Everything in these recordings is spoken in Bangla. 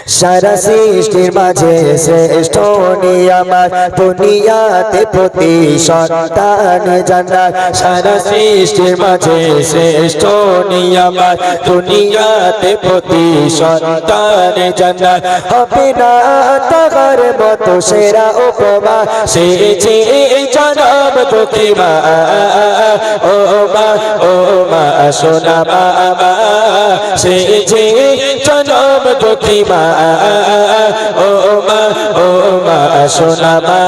সারা সৃষ্টির মাঝে শ্রেষ্ঠ নিয়ামত দুনিয়াতে প্রতি সন্তান জান্নাত সারা সৃষ্টির মাঝে শ্রেষ্ঠ নিয়ামত দুনিয়াতে প্রতি সন্তান জান্নাত হবে না তার মতো সেরা উপমা সে যে জনম দুঃখী মা ও মা সোনা মা সে যে জনম দুঃখী মা ও মা সোনা মা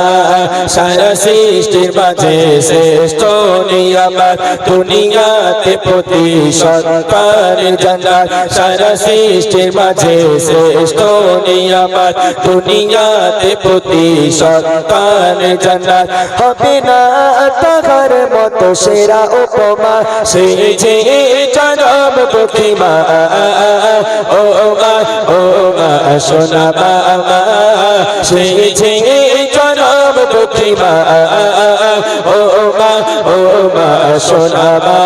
সারা সৃষ্টির মাঝে শ্রেষ্ঠ নিয়ামত দুনিয়াতে প্রতি সন্তান জান্নাত সারা সৃষ্টির মাঝে শ্রেষ্ঠ নিয়ামত দুনিয়াতে প্রতি সন্তান জান্নাত হবে না তার মতো সেরা উপমা সে যে জনম দুঃখী মা ও মা সোনা মা সে যে জনম দুঃখী মা ও মা সোনা মা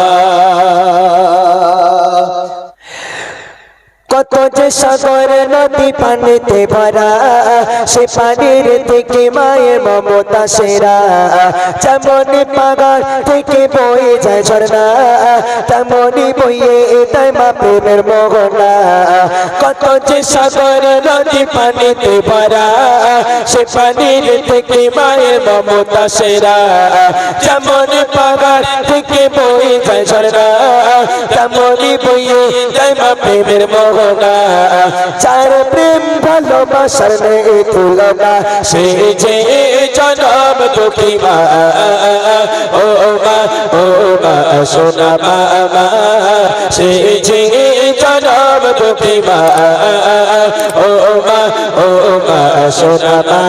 কত যে সাগর নদী পানিতে ভরা সে পানির থেকে মায়ের মমতা সেরা যেমনি পাগার থেকে বয়ে যায় ঝর্ণা তেমনি বইয়ে তাই মা প্রেমের মোহনা কত যে সাগর নদী পানিতে ভরা সে পানির থেকে মায়ের মমতা সেরা যেমনি পাগার থেকে বয়ে যায় ঝর্ণা তেমনি বইয়ে তাই মা প্রেমের মোহনা চার প্রেম ভালোবাসার নেই তুলনা সে যে জনম দুঃখী মা ও মা সোনা মা সে যে জনম দুঃখী মা ও মা সোনা মা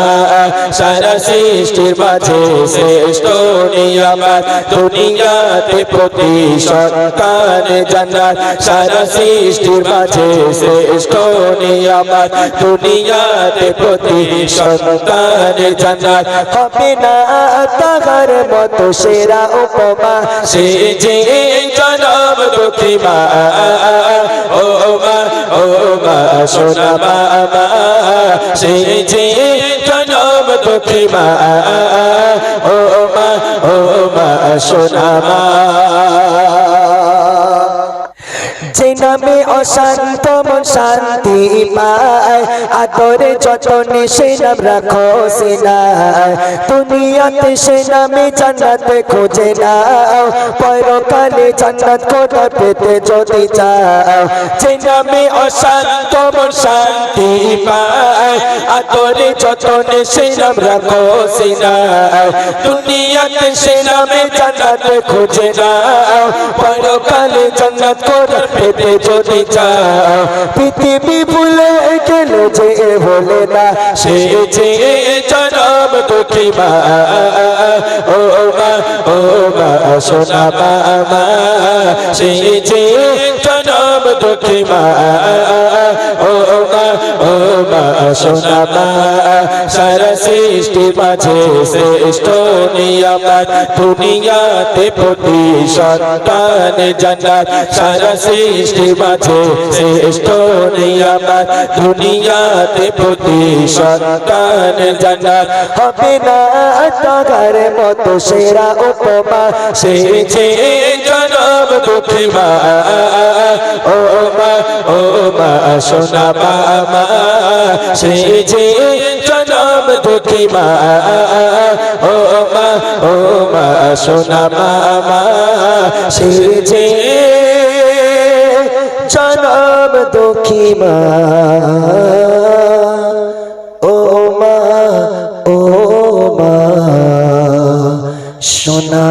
সারা সৃষ্টির মাঝে শ্রেষ্ঠ নিয়ামত দুনিয়াতে প্রতি সন্তান জান্নাত সারা সৃষ্টির মাঝে শ্রেষ্ঠ নিয়ামত দুনিয়াতে প্রতি সন্তান জান্নাত হবে না তার মতো সেরা উপমা সে যে জনম দুঃখী মা ও মা সোনা মা সে যে জনম দুঃখী মা ও মা সোনা মা যে নামে অশান্ত মন শান্তি পায় আদরে যতনে সে নাম রাখো সিনায় দুনিয়াতে সে নামে জান্নাত খুঁজে নাও পরকালে জান্নাত খোদা পেতে যদি চাও যে নামে অশান্ত মন শান্তি পায় আদরে যতনে সে নাম রাখো সিনায় দুনিয়াতে সে নামে জান্নাত খুঁজে নাও পরকালে জান্নাত খোদা পেতে যদি চাও পৃথিবী ভুলে গেলে যে বলে না সে যে জনম দুঃখী মা ও মা সোনা মা সে যে জনম দুঃখী মা ও মা সোনা মা সারা সৃষ্টির মাঝে শ্রেষ্ঠ নিয়ামত দুনিয়াতে প্রতি সন্তান জান্নাত সারা সৃষ্টির মাঝে শ্রেষ্ঠ নিয়ামত দুনিয়াতে প্রতি সন্তান জান্নাত হবে না তার মতো সেরা উপমা সে যে জনম দুঃখী মা ও মা সোনা মা সে যে জনম দুঃখী মা ও মা সোনা মা সে যে জনম দুঃখী মা ও মা সোনা